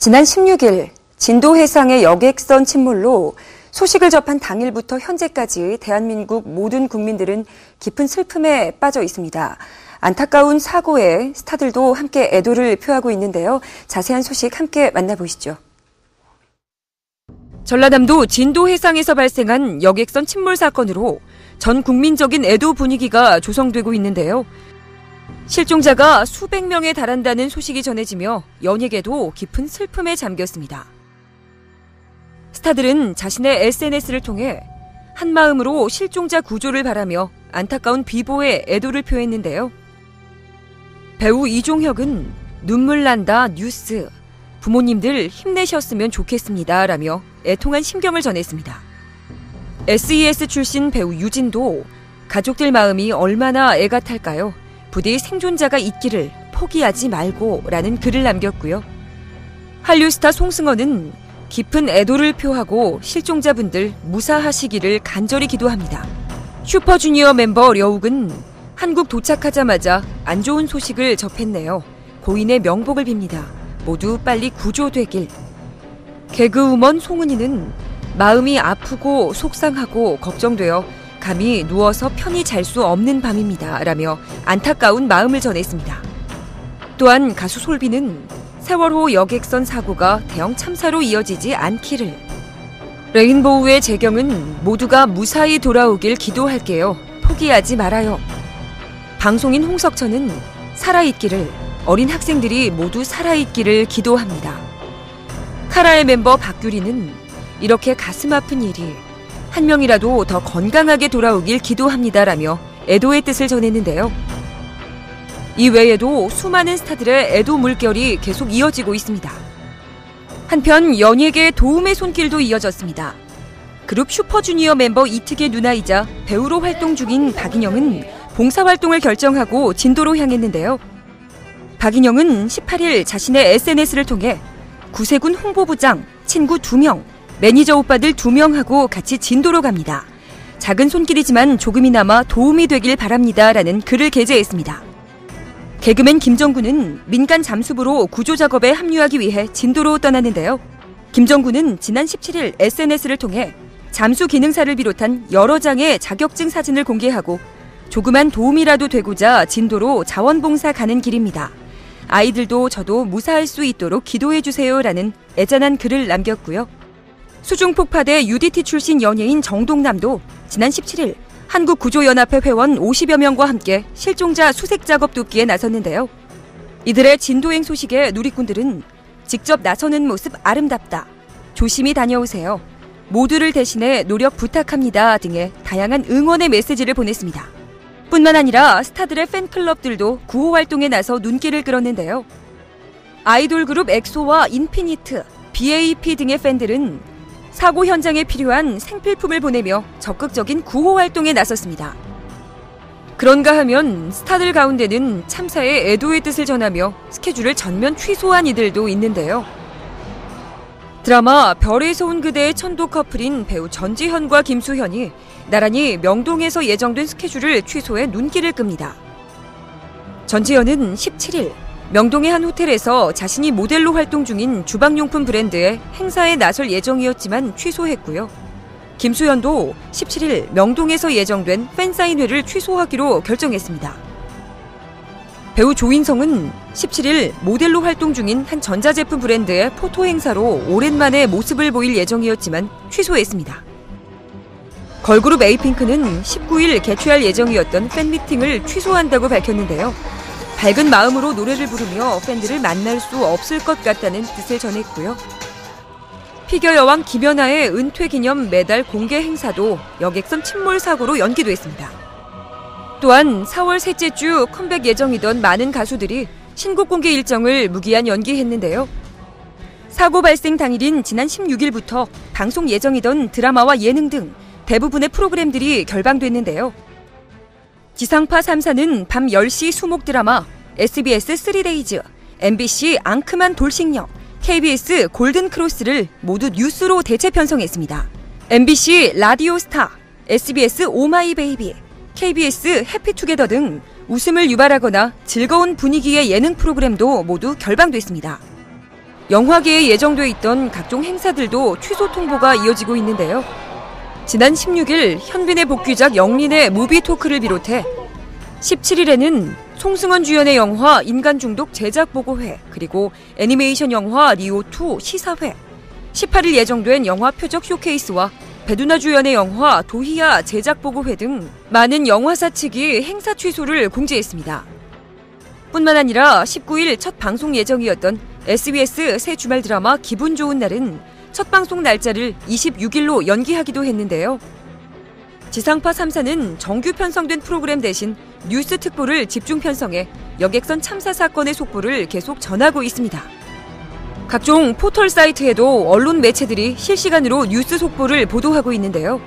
지난 16일 진도 해상의 여객선 침몰로 소식을 접한 당일부터 현재까지 대한민국 모든 국민들은 깊은 슬픔에 빠져 있습니다. 안타까운 사고에 스타들도 함께 애도를 표하고 있는데요. 자세한 소식 함께 만나보시죠. 전라남도 진도 해상에서 발생한 여객선 침몰 사건으로 전 국민적인 애도 분위기가 조성되고 있는데요. 실종자가 수백 명에 달한다는 소식이 전해지며 연예계도 깊은 슬픔에 잠겼습니다. 스타들은 자신의 SNS를 통해 한마음으로 실종자 구조를 바라며 안타까운 비보에 애도를 표했는데요. 배우 이종혁은 눈물 난다 뉴스, 부모님들 힘내셨으면 좋겠습니다 라며 애통한 심경을 전했습니다. SES 출신 배우 유진도 가족들 마음이 얼마나 애가 탈까요? 부디 생존자가 있기를 포기하지 말고 라는 글을 남겼고요. 한류 스타 송승헌은 깊은 애도를 표하고 실종자분들 무사하시기를 간절히 기도합니다. 슈퍼주니어 멤버 려욱은 한국 도착하자마자 안 좋은 소식을 접했네요. 고인의 명복을 빕니다. 모두 빨리 구조되길. 개그우먼 송은이는 마음이 아프고 속상하고 걱정되어 감히 누워서 편히 잘 수 없는 밤입니다. 라며 안타까운 마음을 전했습니다. 또한 가수 솔비는 세월호 여객선 사고가 대형 참사로 이어지지 않기를. 레인보우의 재경은 모두가 무사히 돌아오길 기도할게요. 포기하지 말아요. 방송인 홍석천은 살아있기를, 어린 학생들이 모두 살아있기를 기도합니다. 카라의 멤버 박규리는 이렇게 가슴 아픈 일이 한 명이라도 더 건강하게 돌아오길 기도합니다라며 애도의 뜻을 전했는데요. 이 외에도 수많은 스타들의 애도 물결이 계속 이어지고 있습니다. 한편 연예계의 도움의 손길도 이어졌습니다. 그룹 슈퍼주니어 멤버 이특의 누나이자 배우로 활동 중인 박인영은 봉사활동을 결정하고 진도로 향했는데요. 박인영은 18일 자신의 SNS를 통해 구세군 홍보부장, 친구 2명, 매니저 오빠들 2명하고 같이 진도로 갑니다. 작은 손길이지만 조금이나마 도움이 되길 바랍니다. 라는 글을 게재했습니다. 개그맨 김정구는 민간 잠수부로 구조 작업에 합류하기 위해 진도로 떠났는데요. 김정구는 지난 17일 SNS를 통해 잠수 기능사를 비롯한 여러 장의 자격증 사진을 공개하고 조그만 도움이라도 되고자 진도로 자원봉사 가는 길입니다. 아이들도 저도 무사할 수 있도록 기도해주세요. 라는 애잔한 글을 남겼고요. 수중폭파대 UDT 출신 연예인 정동남도 지난 17일 한국구조연합회 회원 50여 명과 함께 실종자 수색 작업 돕기에 나섰는데요. 이들의 진도행 소식에 누리꾼들은 직접 나서는 모습 아름답다, 조심히 다녀오세요, 모두를 대신해 노력 부탁합니다 등의 다양한 응원의 메시지를 보냈습니다. 뿐만 아니라 스타들의 팬클럽들도 구호 활동에 나서 눈길을 끌었는데요. 아이돌 그룹 엑소와 인피니트, BAP 등의 팬들은 사고 현장에 필요한 생필품을 보내며 적극적인 구호 활동에 나섰습니다. 그런가 하면 스타들 가운데는 참사의 애도의 뜻을 전하며 스케줄을 전면 취소한 이들도 있는데요. 드라마 별에서 온 그대의 천도 커플인 배우 전지현과 김수현이 나란히 명동에서 예정된 스케줄을 취소해 눈길을 끕니다. 전지현은 17일 명동의 한 호텔에서 자신이 모델로 활동 중인 주방용품 브랜드의 행사에 나설 예정이었지만 취소했고요. 김수현도 17일 명동에서 예정된 팬사인회를 취소하기로 결정했습니다. 배우 조인성은 17일 모델로 활동 중인 한 전자제품 브랜드의 포토 행사로 오랜만에 모습을 보일 예정이었지만 취소했습니다. 걸그룹 에이핑크는 19일 개최할 예정이었던 팬미팅을 취소한다고 밝혔는데요. 밝은 마음으로 노래를 부르며 팬들을 만날 수 없을 것 같다는 뜻을 전했고요. 피겨 여왕 김연아의 은퇴 기념 메달 공개 행사도 여객선 침몰 사고로 연기됐습니다. 또한 4월 셋째 주 컴백 예정이던 많은 가수들이 신곡 공개 일정을 무기한 연기했는데요. 사고 발생 당일인 지난 16일부터 방송 예정이던 드라마와 예능 등 대부분의 프로그램들이 결방됐는데요. 지상파 3사는 밤 10시 수목 드라마, SBS 3데이즈, MBC 앙크만 돌싱녀, KBS 골든크로스를 모두 뉴스로 대체 편성했습니다. MBC 라디오 스타, SBS 오마이베이비, KBS 해피투게더 등 웃음을 유발하거나 즐거운 분위기의 예능 프로그램도 모두 결방됐습니다. 영화계에 예정돼 있던 각종 행사들도 취소 통보가 이어지고 있는데요. 지난 16일 현빈의 복귀작 영린의 무비 토크를 비롯해 17일에는 송승헌 주연의 영화 인간중독 제작 보고회, 그리고 애니메이션 영화 리오2 시사회, 18일 예정된 영화 표적 쇼케이스와 배두나 주연의 영화 도희야 제작 보고회 등 많은 영화사 측이 행사 취소를 공지했습니다. 뿐만 아니라 19일 첫 방송 예정이었던 SBS 새 주말 드라마 기분 좋은 날은 첫 방송 날짜를 26일로 연기하기도 했는데요. 지상파 3사는 정규 편성된 프로그램 대신 뉴스 특보를 집중 편성해 여객선 참사 사건의 속보를 계속 전하고 있습니다. 각종 포털 사이트에도 언론 매체들이 실시간으로 뉴스 속보를 보도하고 있는데요.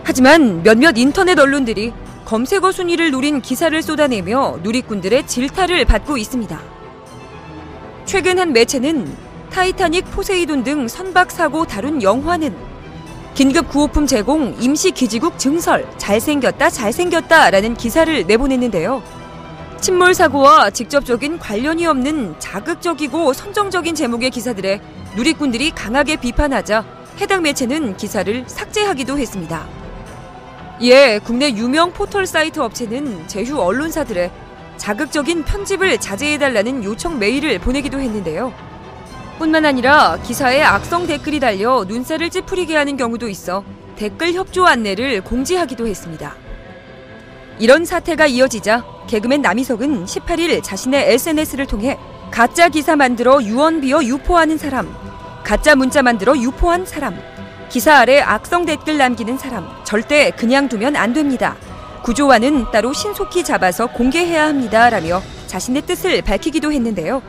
하지만 몇몇 인터넷 언론들이 검색어 순위를 노린 기사를 쏟아내며 누리꾼들의 질타를 받고 있습니다. 최근 한 매체는 타이타닉 포세이돈 등 선박 사고 다룬 영화는 긴급 구호품 제공 임시 기지국 증설 잘생겼다라는 기사를 내보냈는데요. 침몰 사고와 직접적인 관련이 없는 자극적이고 선정적인 제목의 기사들에 누리꾼들이 강하게 비판하자 해당 매체는 기사를 삭제하기도 했습니다. 이에 국내 유명 포털 사이트 업체는 제휴 언론사들의 자극적인 편집을 자제해달라는 요청 메일을 보내기도 했는데요. 뿐만 아니라 기사에 악성 댓글이 달려 눈살을 찌푸리게 하는 경우도 있어 댓글 협조 안내를 공지하기도 했습니다. 이런 사태가 이어지자 개그맨 남희석은 18일 자신의 SNS를 통해 가짜 기사 만들어 유언비어 유포하는 사람, 가짜 문자 만들어 유포한 사람, 기사 아래 악성 댓글 남기는 사람 절대 그냥 두면 안 됩니다. 구조와는 따로 신속히 잡아서 공개해야 합니다. 라며 자신의 뜻을 밝히기도 했는데요.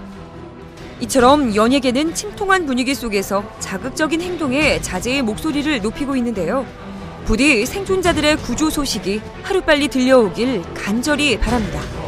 이처럼 연예계는 침통한 분위기 속에서 자극적인 행동에 자제의 목소리를 높이고 있는데요. 부디 생존자들의 구조 소식이 하루빨리 들려오길 간절히 바랍니다.